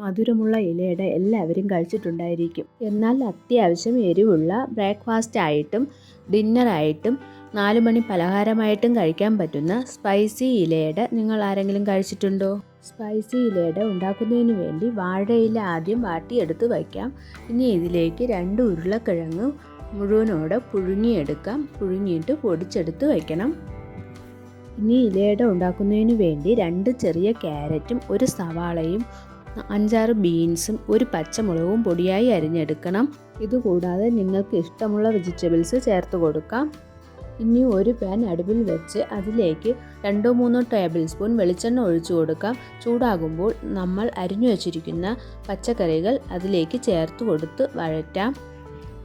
മധുരമുള്ള ഇലയട എല്ലാവരും കഴിച്ചിട്ടുണ്ടായിരിക്കും. എന്നാൽ അത്യാവശ്യം എരിവുള്ള ബ്രേക്ക്ഫാസ്റ്റ് ആയിട്ടും ഡിന്നറായിട്ടും 4 മണി പലഹാരമായിട്ടും കഴിക്കാൻ പറ്റുന്ന സ്പൈസി ഇലയട നിങ്ങൾ ആരെങ്കിലും കഴിച്ചിട്ടുണ്ടോ? സ്പൈസി ഇലയട ഉണ്ടാക്കുന്നതിന് വേണ്ടി വാഴയില ആദ്യം വാട്ടിയെടുത്ത് വയ്ക്കാം. ഇനി ഇതിലേക്ക് 2 ഉരുളക്കിഴങ്ങ് മുഴുവനോടെ പുഴുങ്ങിയെടുക്കാം. പുഴുങ്ങിയിട്ട് പൊടിച്ചെടുത്ത് വയ്ക്കണം. ഇനി ഇലയട ഉണ്ടാക്കുന്നതിന് വേണ്ടി 2 ചെറിയ ക്യാരറ്റും 1 സവാളയും 5-6 ബീൻസും 1 പച്ചമുളകും പൊടിയായി അരിഞ്ഞെടുക്കണം. ഇതുകൂടാതെ നിങ്ങൾക്ക് ഇഷ്ടമുള്ള വെജിറ്റബിൾസ് ചേർത്ത് കൊടുക്കാം. ഇനി ഒരു പാൻ അടുപ്പിൽ വെച്ച് അതിലേക്ക് 2-3 ടേബിൾ സ്പൂൺ വെളിച്ചെണ്ണ ഒഴിച്ചു കൊടുക്കാം. ചൂടാകുമ്പോൾ നമ്മൾ അരിഞ്ഞു വച്ചിരിക്കുന്ന പച്ചക്കറികൾ അതിലേക്ക് ചേർത്ത് കൊടുത്ത് വഴറ്റാം.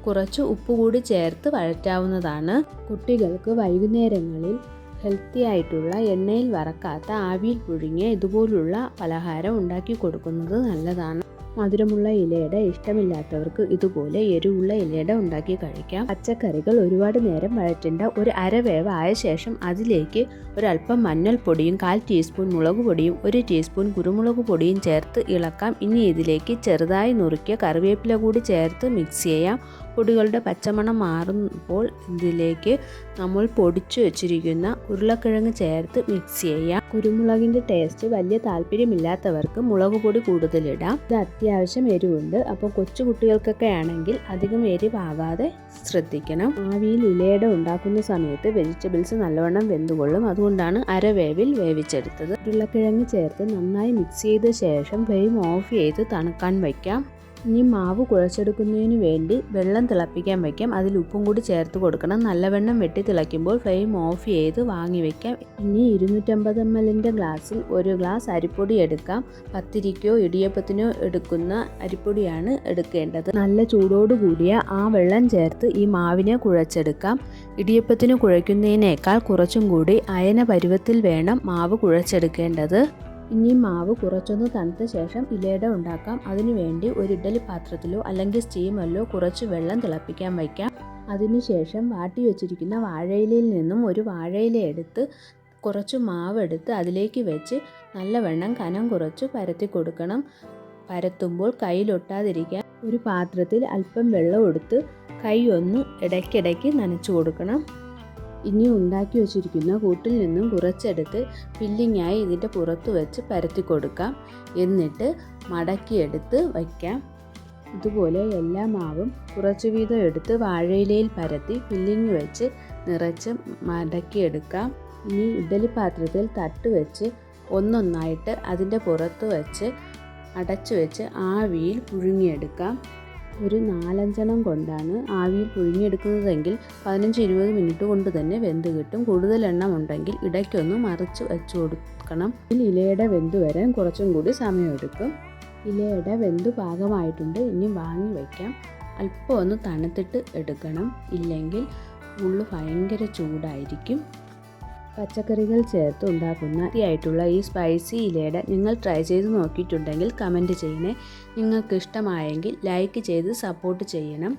കുറച്ച് ഉപ്പ് കൂടി ചേർത്ത് വഴറ്റാവുന്നതാണ്. കുട്ടികൾക്ക് വൈകുന്നേരങ്ങളിൽ ഹെൽത്തി ആയിട്ടുള്ള എണ്ണയിൽ വറക്കാത്ത ആവിയിൽ പുഴുങ്ങിയ ഇതുപോലുള്ള പലഹാരം ഉണ്ടാക്കി കൊടുക്കുന്നത് നല്ലതാണ്. മധുരമുള്ള ഇലയട ഇഷ്ടമില്ലാത്തവർക്ക് ഇതുപോലെ എരിവുള്ള ഇലയട ഉണ്ടാക്കി കഴിക്കാം. പച്ചക്കറികൾ ഒരുപാട് നേരം വഴറ്റേണ്ട. ഒരു അരവേവ് ആയ ശേഷം അതിലേക്ക് ഒരല്പം മഞ്ഞൾപ്പൊടിയും 1/4 ടീസ്പൂൺ മുളക് പൊടിയും 1 ടീസ്പൂൺ കുരുമുളക് പൊടിയും ചേർത്ത് ഇളക്കാം. ഇനി ഇതിലേക്ക് ചെറുതായി നുറുക്കിയ കറിവേപ്പില കൂടി ചേർത്ത് മിക്സ് ചെയ്യാം. പൊടികളുടെ പച്ചമണം മാറുമ്പോൾ ഇതിലേക്ക് നമ്മൾ പൊടിച്ചു വെച്ചിരിക്കുന്ന ഉരുളക്കിഴങ്ങ് ചേർത്ത് മിക്സ് ചെയ്യാം. കുരുമുളകിൻ്റെ ടേസ്റ്റ് വലിയ താല്പര്യമില്ലാത്തവർക്ക് മുളക് പൊടി കൂടുതലിടാം. ഇത് അത്യാവശ്യം എരിവുണ്ട്. അപ്പോൾ കൊച്ചു കുട്ടികൾക്കൊക്കെ ആണെങ്കിൽ അധികം എരിവാകാതെ ശ്രദ്ധിക്കണം. ആവിയിൽ ഇലയട ഉണ്ടാക്കുന്ന സമയത്ത് വെജിറ്റബിൾസ് നല്ലവണ്ണം വെന്തുകൊള്ളും. അതുകൊണ്ടാണ് അരവേവിൽ വേവിച്ചെടുത്തത്. ഉരുളക്കിഴങ്ങ് ചേർത്ത് നന്നായി മിക്സ് ചെയ്ത ശേഷം ഫ്ലെയിം ഓഫ് ചെയ്ത് തണുക്കാൻ വയ്ക്കാം. ഇനി മാവ് കുഴച്ചെടുക്കുന്നതിന് വേണ്ടി വെള്ളം തിളപ്പിക്കാൻ വയ്ക്കാം. അതിൽ ഉപ്പും കൂടി ചേർത്ത് കൊടുക്കണം. നല്ലവണ്ണം വെട്ടി തിളയ്ക്കുമ്പോൾ ഫ്ലെയിം ഓഫ് ചെയ്ത് വാങ്ങി വയ്ക്കാം. ഇനി 250 ml ഗ്ലാസ്സിൽ 1 ഗ്ലാസ് അരിപ്പൊടി എടുക്കാം. പത്തിരിക്കോ ഇടിയപ്പത്തിനോ എടുക്കുന്ന അരിപ്പൊടിയാണ് എടുക്കേണ്ടത്. നല്ല ചൂടോടുകൂടിയ ആ വെള്ളം ചേർത്ത് ഈ മാവിനെ കുഴച്ചെടുക്കാം. ഇടിയപ്പത്തിന് കുഴയ്ക്കുന്നതിനേക്കാൾ കുറച്ചും കൂടി അയന പരുവത്തിൽ വേണം മാവ് കുഴച്ചെടുക്കേണ്ടത്. ഇനി മാവ് കുറച്ചൊന്ന് തണുത്ത ശേഷം ഇലയട ഉണ്ടാക്കാം. അതിനുവേണ്ടി ഒരു ഇഡ്ഡലി പാത്രത്തിലോ അല്ലെങ്കിൽ സ്റ്റീമറിലോ കുറച്ച് വെള്ളം തിളപ്പിക്കാൻ വയ്ക്കാം. അതിനുശേഷം വാട്ടി വെച്ചിരിക്കുന്ന വാഴയിലയിൽ നിന്നും ഒരു വാഴയില എടുത്ത് കുറച്ച് മാവ് എടുത്ത് അതിലേക്ക് വെച്ച് നല്ലവണ്ണം കനം കുറച്ച് പരത്തി കൊടുക്കണം. പരത്തുമ്പോൾ കയ്യിലൊട്ടാതിരിക്കാൻ ഒരു പാത്രത്തിൽ അല്പം വെള്ളം എടുത്ത് കൈ ഒന്ന് ഇടയ്ക്കിടയ്ക്ക് നനച്ചു കൊടുക്കണം. ഇനി ഉണ്ടാക്കി വെച്ചിരിക്കുന്ന കൂട്ടിൽ നിന്നും കുറച്ചെടുത്ത് ഫില്ലിങ്ങായി ഇതിൻ്റെ പുറത്ത് വെച്ച് പരത്തി കൊടുക്കാം. എന്നിട്ട് മടക്കിയെടുത്ത് വയ്ക്കാം. ഇതുപോലെ എല്ലാ മാവും കുറച്ച് വീതം എടുത്ത് വാഴയിലയിൽ പരത്തി ഫില്ലിങ് വെച്ച് നിറച്ച് മടക്കിയെടുക്കാം. ഇനി ഇഡ്ഡലി പാത്രത്തിൽ തട്ട് വെച്ച് ഒന്നൊന്നായിട്ട് അതിൻ്റെ പുറത്ത് വെച്ച് അടച്ചു വെച്ച് ആവിയിൽ പുഴുങ്ങിയെടുക്കാം. ഒരു 4-5 കൊണ്ടാണ് ആവിയിൽ പുഴുങ്ങിയെടുക്കുന്നതെങ്കിൽ 15-20 മിനിറ്റ് കൊണ്ട് തന്നെ വെന്ത് കിട്ടും. കൂടുതൽ എണ്ണം ഉണ്ടെങ്കിൽ ഇടയ്ക്കൊന്ന് മറിച്ച് വെച്ച് കൊടുക്കണം. ഇലയട വെന്ത് വരാൻ കുറച്ചും കൂടി സമയമെടുക്കും. ഇലയട വെന്ത് പാകമായിട്ടുണ്ട്. ഇനി വാങ്ങി വയ്ക്കാം. അല്പം ഒന്ന് തണുത്തിട്ട് എടുക്കണം. ഇല്ലെങ്കിൽ ഉള്ളു ഭയങ്കര ചൂടായിരിക്കും. പച്ചക്കറികൾ ചേർത്ത് ഉണ്ടാക്കുന്ന ആയിട്ടുള്ള ഈ സ്പൈസി ഇലയട നിങ്ങൾ ട്രൈ ചെയ്ത് നോക്കിയിട്ടുണ്ടെങ്കിൽ കമൻറ്റ് ചെയ്യണേ. നിങ്ങൾക്ക് ഇഷ്ടമായെങ്കിൽ ലൈക്ക് ചെയ്ത് സപ്പോർട്ട് ചെയ്യണം.